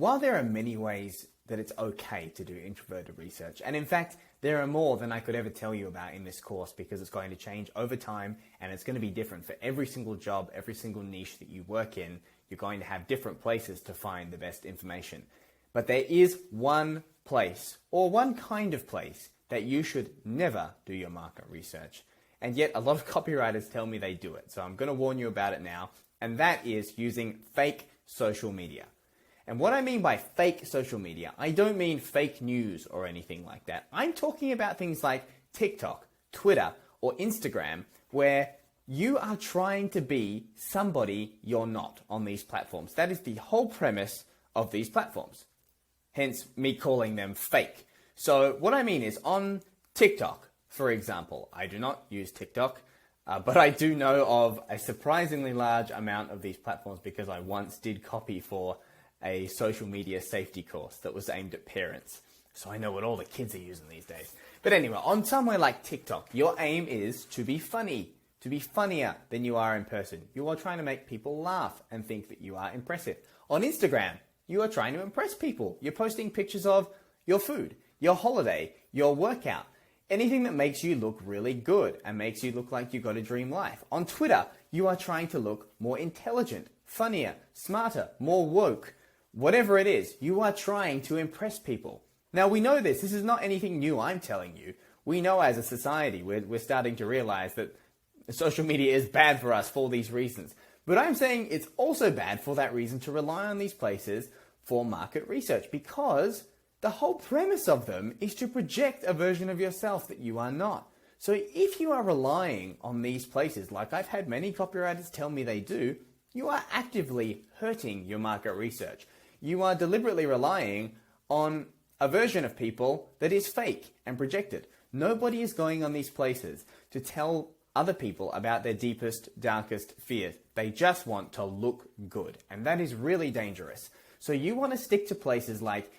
While there are many ways that it's okay to do introverted research, and in fact, there are more than I could ever tell you about in this course because it's going to change over time and it's going to be different for every single job, every single niche that you work in. You're going to have different places to find the best information. But there is one place, or one kind of place, that you should never do your market research. And yet a lot of copywriters tell me they do it. So I'm going to warn you about it now. And that is using fake social media. And what I mean by fake social media, I don't mean fake news or anything like that. I'm talking about things like TikTok, Twitter, or Instagram, where you are trying to be somebody you're not on these platforms. That is the whole premise of these platforms. Hence me calling them fake. So what I mean is on TikTok, for example, I do not use TikTok, but I do know of a surprisingly large amount of these platforms because I once did copy for a social media safety course that was aimed at parents. So I know what all the kids are using these days. But anyway, on somewhere like TikTok, your aim is to be funny, to be funnier than you are in person. You are trying to make people laugh and think that you are impressive. On Instagram, you are trying to impress people. You're posting pictures of your food, your holiday, your workout, anything that makes you look really good and makes you look like you've got a dream life. On Twitter, you are trying to look more intelligent, funnier, smarter, more woke. Whatever it is, you are trying to impress people. Now we know this. This is not anything new I'm telling you. We know as a society, we're starting to realize that social media is bad for us for these reasons. But I'm saying it's also bad for that reason to rely on these places for market research, because the whole premise of them is to project a version of yourself that you are not. So if you are relying on these places, like I've had many copywriters tell me they do, you are actively hurting your market research. You are deliberately relying on a version of people that is fake and projected. Nobody is going on these places to tell other people about their deepest, darkest fears. They just want to look good. And that is really dangerous. So you want to stick to places like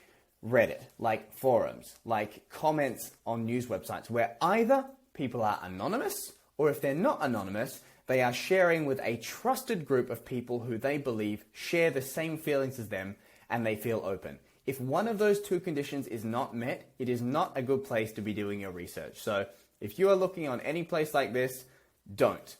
Reddit, like forums, like comments on news websites, where either people are anonymous, or if they're not anonymous, they are sharing with a trusted group of people who they believe share the same feelings as them and they feel open. If one of those two conditions is not met, it is not a good place to be doing your research. So if you are looking on any place like this, don't.